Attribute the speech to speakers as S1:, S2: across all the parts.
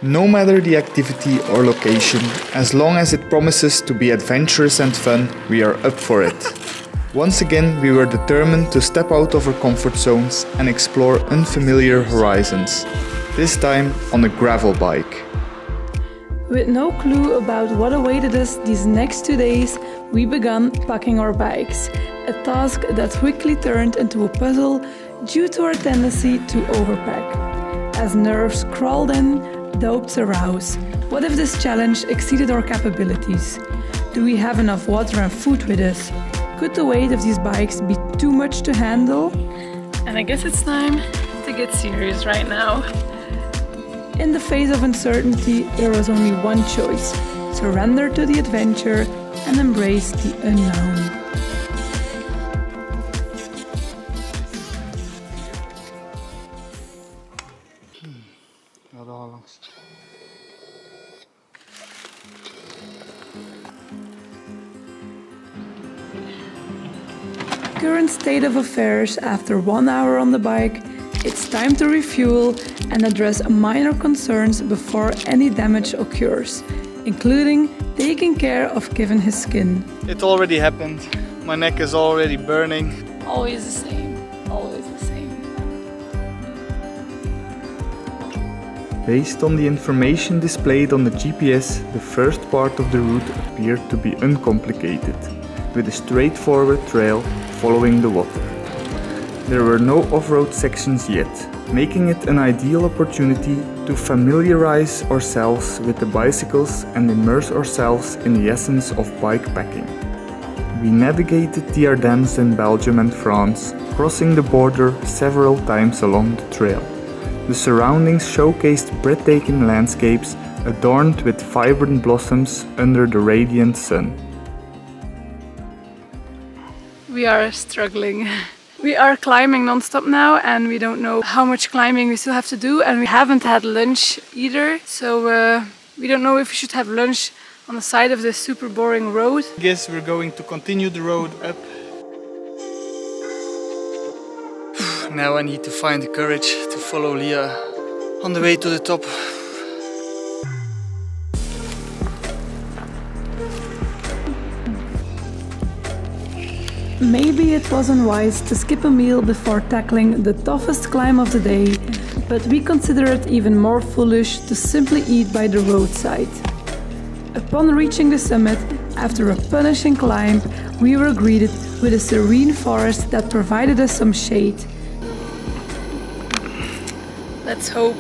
S1: No matter the activity or location, as long as it promises to be adventurous and fun, we are up for it. Once again, we were determined to step out of our comfort zones and explore unfamiliar horizons, this time on a gravel bike.
S2: With no clue about what awaited us these next 2 days, we began packing our bikes, a task that quickly turned into a puzzle due to our tendency to overpack. As nerves crawled in, doubts arose. What if this challenge exceeded our capabilities? Do we have enough water and food with us? Could the weight of these bikes be too much to handle?
S3: And I guess it's time to get serious right now.
S2: In the face of uncertainty, there was only one choice: surrender to the adventure and embrace the unknown. Current state of affairs, after 1 hour on the bike, it's time to refuel and address minor concerns before any damage occurs, including taking care of Kevin his skin.
S1: It already happened. My neck is already burning.
S3: Always the same, always the same.
S1: Based on the information displayed on the GPS, the first part of the route appeared to be uncomplicated, with a straightforward trail following the water. There were no off-road sections yet, making it an ideal opportunity to familiarize ourselves with the bicycles and immerse ourselves in the essence of bikepacking. We navigated the Ardennes in Belgium and France, crossing the border several times along the trail. The surroundings showcased breathtaking landscapes adorned with vibrant blossoms under the radiant sun.
S3: We are struggling. We are climbing non-stop now and we don't know how much climbing we still have to do, and we haven't had lunch either, so we don't know if we should have lunch on the side of this super boring road.
S1: I guess we're going to continue the road up. Now I need to find the courage to follow Lia on the way to the top.
S2: Maybe it wasn't wise to skip a meal before tackling the toughest climb of the day, but we consider it even more foolish to simply eat by the roadside. Upon reaching the summit, after a punishing climb, we were greeted with a serene forest that provided us some shade.
S3: Let's hope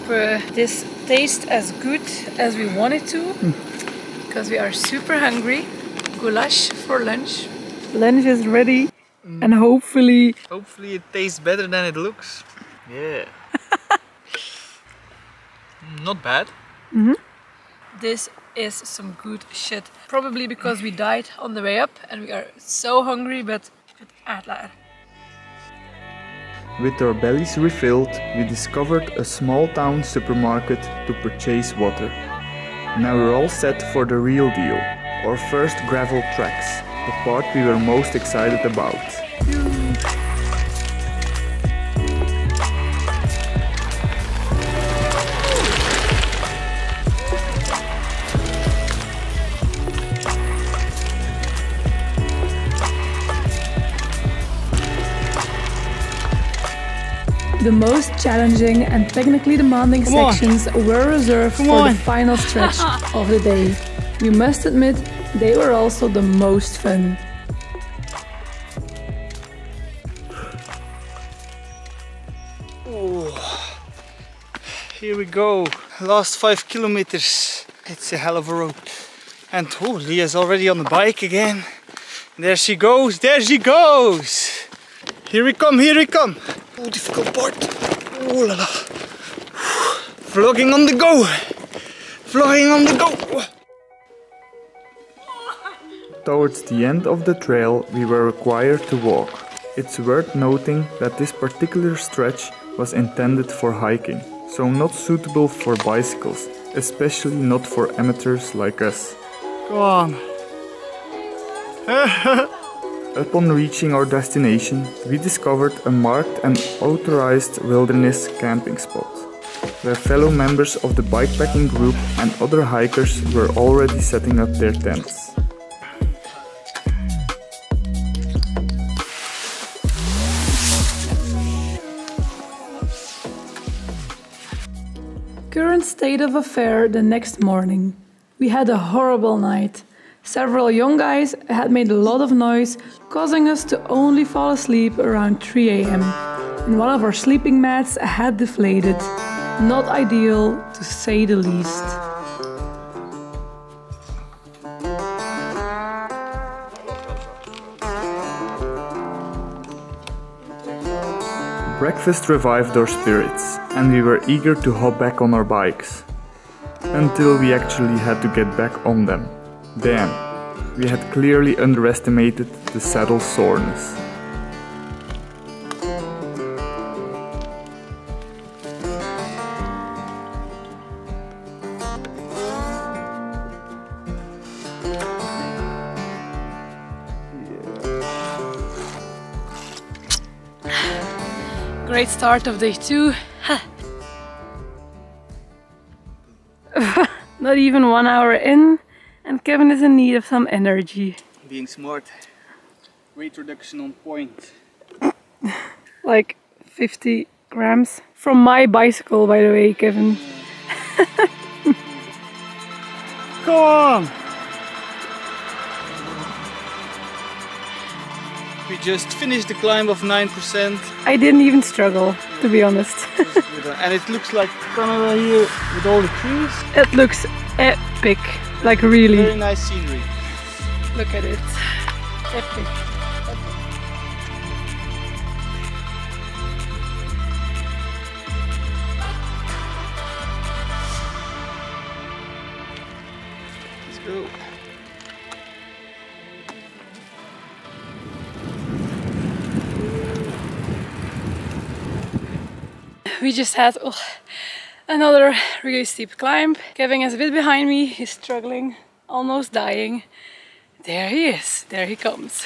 S3: this tastes as good as we want it to, because we are super hungry. Goulash for lunch.
S2: Lunch is ready, and hopefully
S1: it tastes better than it looks. Yeah. Not bad.
S3: This is some good shit. Probably because we died on the way up and we are so hungry, but
S1: With our bellies refilled, we discovered a small town supermarket to purchase water. Now we're all set for the real deal, our first gravel tracks, the part we were most excited about.
S2: the most challenging and technically demanding sections were reserved for the final stretch of the day. We must admit, they were also the most fun.
S1: Oh, here we go, last 5 kilometers. It's a hell of a road. And oh, Lia's already on the bike again. There she goes, there she goes! Here we come, here we come! Oh, difficult part. Oh la la. Vlogging on the go! Vlogging on the go! Towards the end of the trail, we were required to walk. It's worth noting that this particular stretch was intended for hiking, so not suitable for bicycles, especially not for amateurs like us. Go on! Upon reaching our destination, we discovered a marked and authorized wilderness camping spot. where fellow members of the bikepacking group and other hikers were already setting up their tents.
S2: Current state of affair the next morning. We had a horrible night. Several young guys had made a lot of noise, causing us to only fall asleep around 3 AM. And one of our sleeping mats had deflated. Not ideal, to say the least.
S1: Breakfast revived our spirits, and we were eager to hop back on our bikes. Until we actually had to get back on them. Damn, we had clearly underestimated the saddle soreness.
S3: Great start of day 2. Not even 1 hour in, and Kevin is in need of some energy.
S4: Being smart. Weight reduction on point.
S3: Like 50 grams. From my bicycle, by the way, Kevin.
S4: Come on! We just finished the climb of 9%.
S3: I didn't even struggle, to be honest.
S4: And it looks like Canada here with all the trees.
S3: It looks epic, like really.
S4: Very nice scenery.
S3: Look at it. Epic.
S4: Let's go.
S3: We just had another really steep climb. Kevin is a bit behind me, he's struggling, almost dying. There he is, there he comes.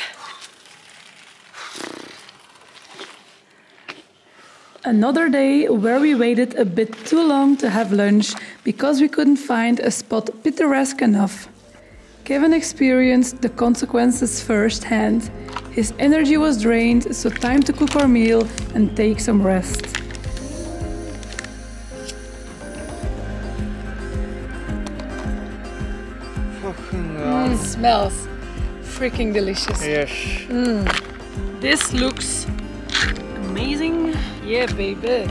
S2: Another day where we waited a bit too long to have lunch because we couldn't find a spot picturesque enough. Kevin experienced the consequences firsthand. His energy was drained, so time to cook our meal and take some rest.
S3: Smells freaking delicious.
S4: Yes.
S3: This looks amazing. Yeah, baby.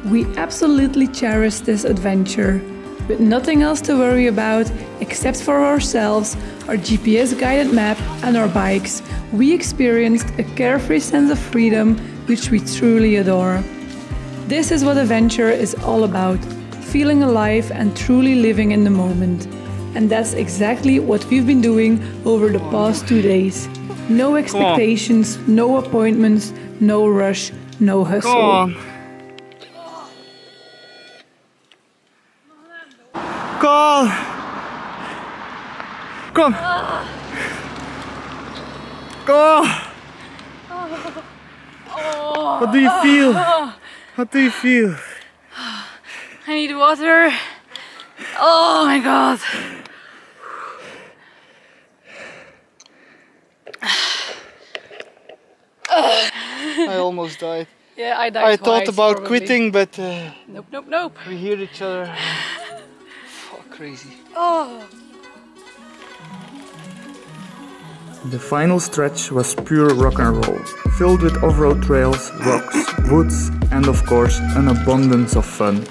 S2: We absolutely cherished this adventure. With nothing else to worry about except for ourselves, our GPS-guided map and our bikes, we experienced a carefree sense of freedom which we truly adore. This is what adventure is all about, feeling alive and truly living in the moment. And that's exactly what we've been doing over the past 2 days. No expectations, no appointments, no rush, no hustle.
S4: Come on. Come. Come. Come. What do you feel? What do you feel?
S3: I need water. Oh my god.
S4: I almost died.
S3: Yeah, I died
S4: I
S3: twice,
S4: thought about
S3: probably.
S4: quitting, but
S3: Nope.
S4: we hear each other. Oh, crazy.
S3: Oh.
S1: The final stretch was pure rock and roll, filled with off-road trails, rocks, woods, and of course an abundance of fun.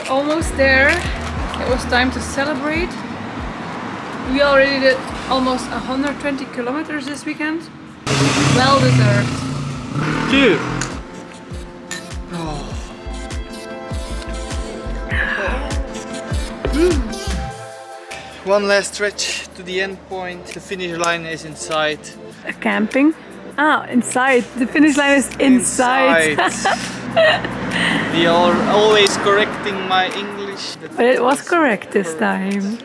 S3: Almost there. It was time to celebrate. We already did almost 120 kilometers this weekend. Well deserved.
S4: Dude. One last stretch to the end point. The finish line is inside.
S3: Camping? Ah, inside. The finish line is inside.
S4: They are always correcting my English.
S3: But it was correct this time.